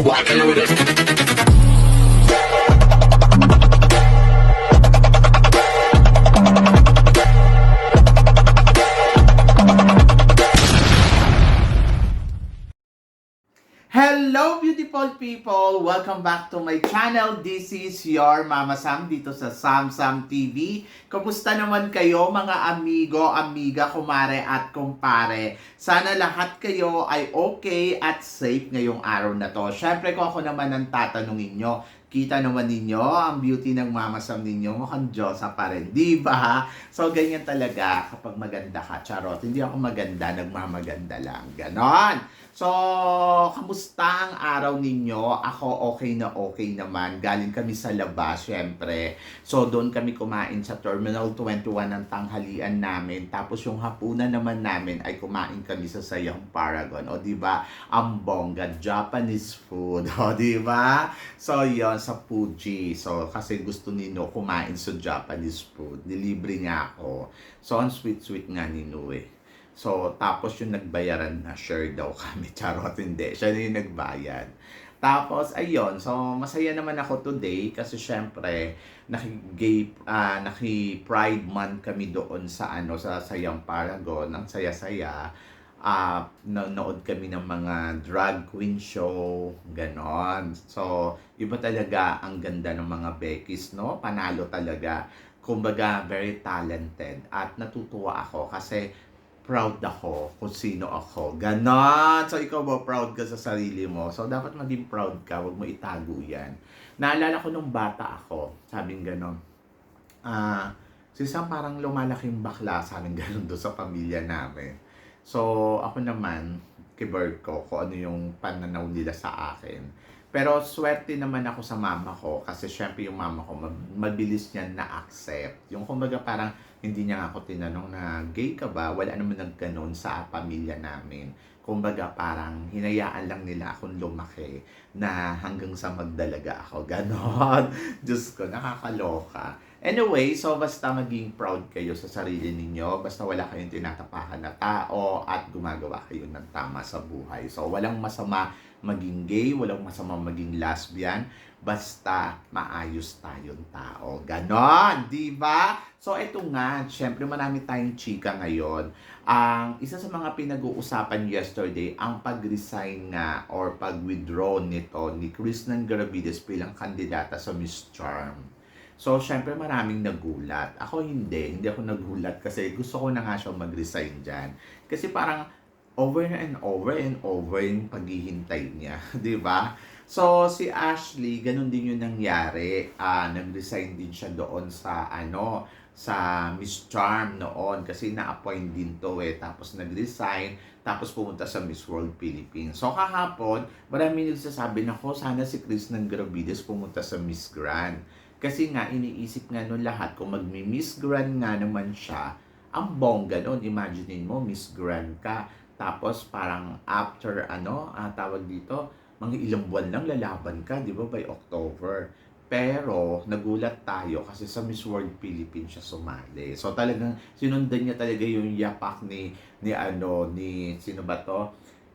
walking with it. Hello beautiful people! Welcome back to my channel. This is your Mama Sam dito sa Sam Sam TV. Kamusta naman kayo mga amigo, amiga, kumare at kumpare? Sana lahat kayo ay okay at safe ngayong araw na to. Syempre kung ako naman ang tatanungin nyo, kita naman ninyo ang beauty ng Mama Sam ninyo, mukhang Diyosa pa rin, di ba? So ganyan talaga kapag maganda ka, charot. Hindi ako maganda, nagmamaganda lang. Ganon! So, kamusta ang araw ninyo? Ako okay naman. Galing kami sa labas, syempre. So, doon kami kumain sa Terminal 21 ng tanghalian namin. Tapos yung hapunan naman namin ay kumain kami sa Sayang Paragon. O, di ba? Ang bongga, Japanese food. O, di ba? So, yon sa Fuji. So, kasi gusto nino kumain sa Japanese food. Nilibre niya ako. So, ang sweet-sweet nga ni Nue. So, tapos yung nagbayaran na, share daw kami. Charot, hindi. Siya na yung nagbayad. Tapos, ayun. So, masaya naman ako today kasi syempre, naki-Pride Month kami doon sa, sa Sayang Paragon. Ang saya-saya. Nanood kami ng mga drag queen show. Ganon. So, iba talaga ang ganda ng mga Beckies, no? Panalo talaga. Kumbaga, very talented. At natutuwa ako kasi proud ako kung sino ako. Ganon! So, ikaw ba proud ka sa sarili mo? So, dapat maging proud ka. Huwag mo itago yan. Naalala ko nung bata ako, sabing ganon, si Sam parang lumalaking bakla, sabing ganon doon sa pamilya namin. So, ako naman, kibird ko kung ano yung pananaw nila sa akin. Pero swerte naman ako sa mama ko kasi syempre yung mama ko mabilis niya na-accept. Yung kumbaga parang hindi niya ako tinanong na gay ka ba? Wala naman nagganon sa pamilya namin. Kumbaga parang hinayaan lang nila akong lumaki na hanggang sa magdalaga ako. Ganon. Diyos ko, nakakaloka. Anyway, so basta maging proud kayo sa sarili ninyo. Basta wala kayong tinatapakan na tao at gumagawa kayo ng tama sa buhay. So walang masama maging gay, walang masama maging lesbian, basta maayos tayong tao. Ganon, di ba? So ito nga, syempre marami tayong chika ngayon. Ang isa sa mga pinag-uusapan yesterday, ang pag-resign nga or pag-withdraw nito ni Krishnan Garavides bilang kandidata sa Miss Charm. So, syempre maraming nagulat. Ako hindi ako nagulat kasi gusto ko na nga siyang mag-resign dyan. Kasi parang over and over yung paghihintay niya, di ba? So, si Ashley, ganun din yung nangyari. Nag-resign din siya doon sa, sa Miss Charm noon kasi na-appoint din to tapos nag-resign, tapos pumunta sa Miss World Philippines. So, kahapon, marami nagsasabi na sana si Krishnan Garavides pumunta sa Miss Grand. Kasi nga, iniisip nga nun lahat, kung magmi-Miss Grand nga naman siya, ang bongga nun, imaginein mo, Miss Grand ka. Tapos parang after tawag dito, mga ilang buwan lang lalaban ka, di ba, by October. Pero nagulat tayo kasi sa Miss World Philippines siya sumali. So talagang sinundan niya talaga yung yapak ni sino ba to?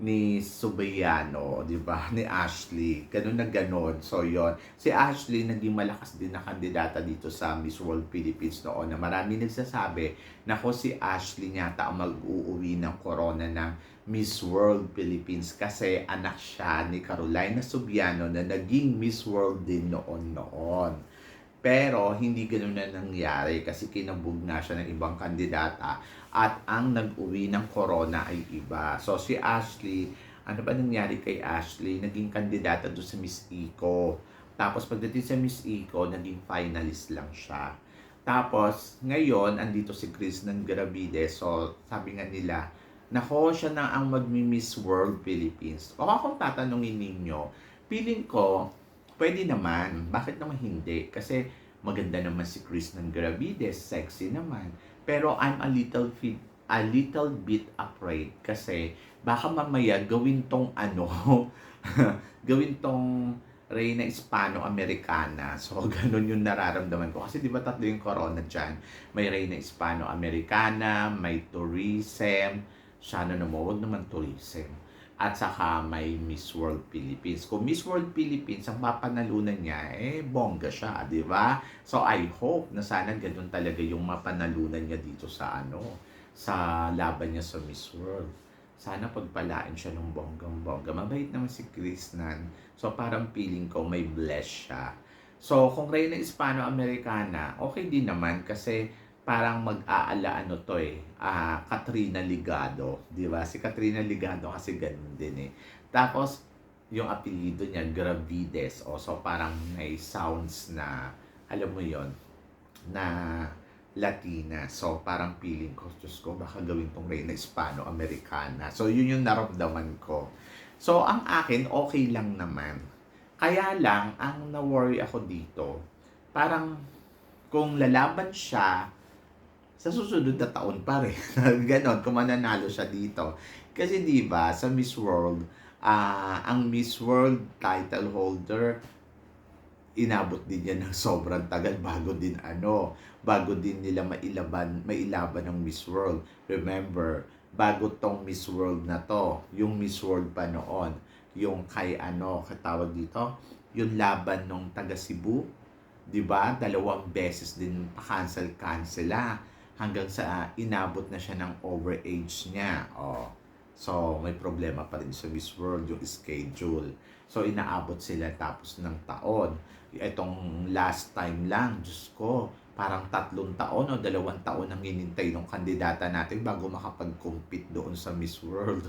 Ni Subayano, di ba? Ni Ashley. Ganun na ganun. So, yon. Si Ashley naging malakas din na kandidata dito sa Miss World Philippines noon na marami nagsasabi na si Ashley yata ang mag-uuwi ng corona ng Miss World Philippines kasi anak siya ni Carolina Subiano na naging Miss World din noon. Pero hindi ganoon na nangyari kasi kinabog na siya ng ibang kandidata at ang nag-uwi ng corona ay iba. So si Ashley, ano ba nangyari kay Ashley? Naging kandidata doon sa Miss Eco. Tapos pagdating sa Miss Eco, naging finalist lang siya. Tapos ngayon, andito si Krishnan Garavides. So sabi nga nila, nako siya na ang magmi-Miss World Philippines. O kung tatanungin ninyo, feeling ko, pwede naman. Bakit naman hindi? Kasi maganda naman si Krishnan Garavides, sexy naman. Pero I'm a little bit afraid kasi baka mamaya gawin tong gawin tong Reyna Hispano-Americana. So, ganun yung nararamdaman ko. Kasi di ba tatlo yung corona dyan? May Reyna Hispano-Americana, may tourism. Sana naman, wag naman tourism. at saka may Miss World Philippines. Kung Miss World Philippines, ang mapanalunan niya, bongga siya, di ba? So, I hope na sana ganun talaga yung mapanalunan niya dito sa sa laban niya sa Miss World. Sana pagpalain siya ng bonggang-bongga. Mabait naman si Krishnan. So, parang feeling ko may bless siya. So, kung Reyna Hispano-Americana, okay din naman kasi parang mag-aala Katrina Ligado, 'di ba? Si Katrina Ligado kasi ganun din eh. Tapos yung apelyido niya Gravides, so parang may sounds na alam mo 'yon na Latina. So parang feeling ko, Diyos ko, baka gawin tong Reyna Hispano-Americana. So yun yung naramdaman ko. So ang akin okay lang naman. Kaya lang ang na-worry ako dito, parang kung lalaban siya sa susunod na taon pa rin. Ganon, kung mananalo siya dito. Kasi di ba sa Miss World, ang Miss World title holder, inabot din yan ng sobrang tagal bago din nila mailaban ng Miss World. Remember, bago tong Miss World na to, yung Miss World pa noon, yung kay katawag dito, yung laban nung taga Cebu, 'di ba? 2 beses din pa-cancel hanggang sa inabot na siya ng overage niya. So, may problema pa rin sa Miss World yung schedule. So, inaabot sila tapos ng taon. Itong last time lang, Diyos ko, parang 3 taon o 2 taon ang hinintay ng kandidata natin bago makapag-compete doon sa Miss World.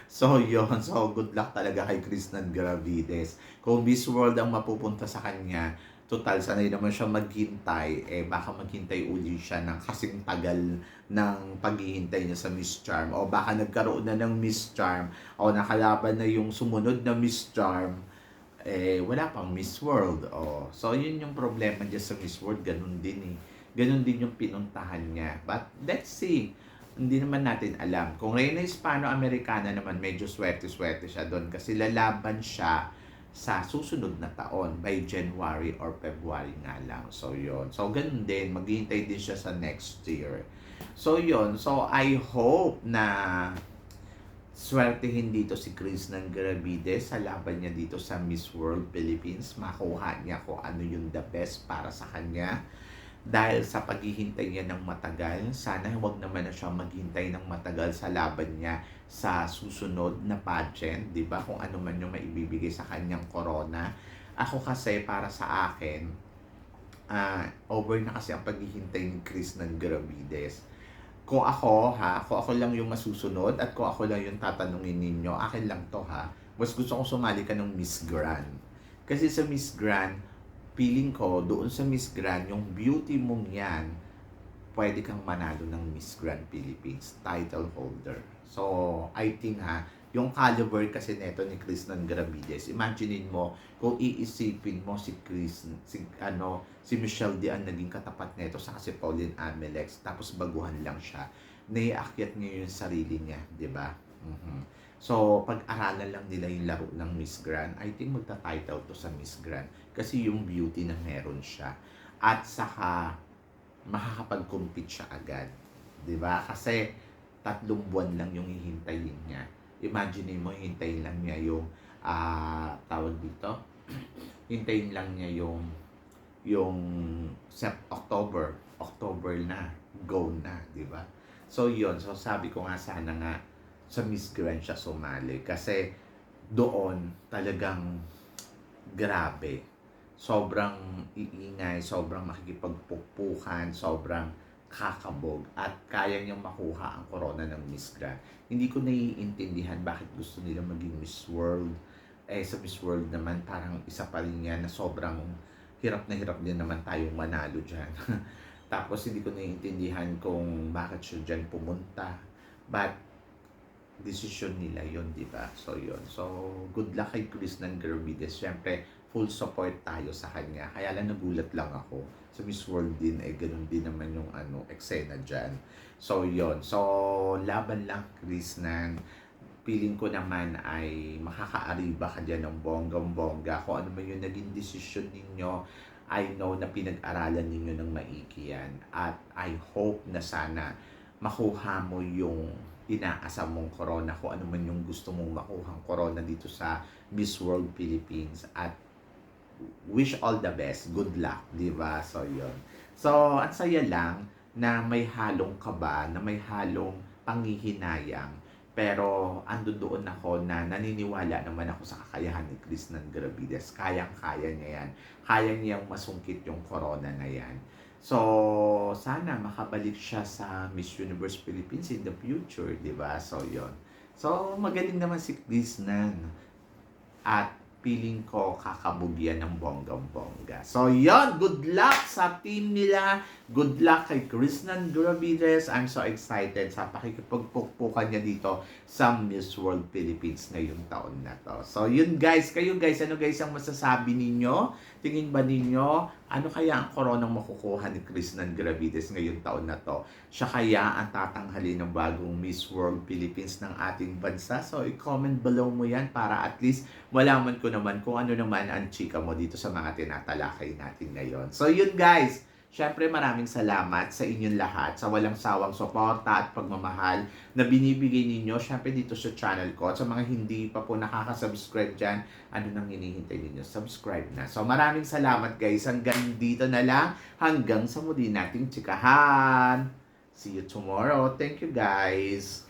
So, yun. So, good luck talaga kay Krishnan Gravides. Kung Miss World ang mapupunta sa kanya, total, sanay naman siya maghintay, baka maghintay uli siya ng kasing tagal ng paghihintay niya sa Miss Charm. O baka nagkaroon na ng Miss Charm, o nakalaban na yung sumunod na Miss Charm, wala pang Miss World. So yun yung problema niya sa Miss World, ganun din eh. Ganun din yung pinuntahan niya. But let's see. Hindi naman natin alam. Kung Reyna Hispano-Americana naman, medyo swerte-swerte siya doon kasi lalaban siya sa susunod na taon by January or February nga lang. So, yon. So, ganun din. Maghihintay din siya sa next year. So, yon. So, I hope na swertehin dito si Krishnan Gravides sa laban niya dito sa Miss World Philippines. Makuha niya kung ano yung the best para sa kanya. Dahil sa paghihintay niya ng matagal, sana huwag naman na siya maghintay ng matagal sa laban niya sa susunod na pageant, di ba? Kung ano man yung maibibigay sa kanyang corona. Ako kasi, para sa akin, over na kasi ang paghihintay ni Krishnan Gravides. Kung ako lang yung masusunod at kung ako lang yung tatanungin ninyo, akin lang to mas gusto kong sumali ka ng Miss Grand. Kasi sa Miss Grand, feeling ko, doon sa Miss Grand, yung beauty mong yan, pwede kang manalo ng Miss Grand Philippines title holder. So, I think yung caliber kasi neto ni Krishnan Gravides, imaginein mo, kung iisipin mo si Michelle Dian naging katapat neto sa kasi Pauline Amelex, tapos baguhan lang siya, naiakyat niya yung sarili niya, di ba? So, pag-aralan lang nila yung laro ng Miss Grand, I think magta-title to sa Miss Grand. Kasi yung beauty na meron siya. At saka, makakapag-compete siya agad. 'Di ba? Kasi, 3 buwan lang yung hihintayin niya. Imagine mo, hintayin lang niya yung, tawag dito, hintayin lang niya yung October na, go na, 'di ba? So, yun. So, sabi ko nga sana nga, sa Miss Grand siya sumali kasi doon talagang grabe. Sobrang iingay, sobrang makikipagpukpukan, sobrang kakabog at kaya niyang makuha ang corona ng Miss Grand. Hindi ko naiintindihan bakit gusto nila maging Miss World. Sa Miss World naman parang isa pa rin yan na sobrang hirap na hirap din naman tayong manalo dyan. Tapos hindi ko naiintindihan kung bakit siya dyan pumunta. But decision nila yon, di ba? So yon. So good luck kay Krishnan Gravides. Siyempre full support tayo sa kanya. Kaya lang nagulat lang ako sa Miss World din, ganun din naman yung eksena dyan. So yon. So laban lang Krishnan. Feeling ko naman ay makakaariba ka dyan ng bonggang-bongga. Kung ano man yung naging decision ninyo, I know na pinag-aralan ninyo ng maiki yan. At I hope na sana makuha mo yung inaasam mong corona, kung ano man yung gusto mong makuhang corona dito sa Miss World Philippines. At wish all the best. Good luck, di ba? So, yun. So, ang saya lang na may halong kaba, na may halong panghihinayang. Pero, ando doon ako na naniniwala naman ako sa kakayahan ni Krishnan Gravides. Kayang-kaya niya yan. Kaya niyang masungkit yung corona na yan. So, sana makabalik siya sa Miss Universe Philippines in the future, di ba? So, yon. So, magaling naman si Krishnan. At feeling ko kakabugyan ng bonggang-bongga. So, yon. Good luck sa team nila. Good luck kay Krishnan Gravides. I'm so excited sa pakikipagpukpukan niya dito sa Miss World Philippines ngayong taon na to. So, yun guys. Kayo guys, ano guys ang masasabi ninyo? Tingin ba ninyo, ano kaya ang koronang makukuha ni Krishnan Gravides ngayong taon na to? Siya kaya ang tatanghalin ng bagong Miss World Philippines ng ating bansa? So, i-comment below mo yan para at least malaman ko naman kung ano naman ang chika mo dito sa mga tinatalakay natin ngayon. So, yun guys. Syempre maraming salamat sa inyong lahat sa walang sawang suporta at pagmamahal na binibigay ninyo syempre dito sa channel ko. At sa mga hindi pa po nakaka-subscribe dyan, ano nang hinihintay ninyo? Subscribe na. So maraming salamat guys. Hanggang dito na lang. Hanggang sa muli nating chikahan. See you tomorrow. Thank you guys.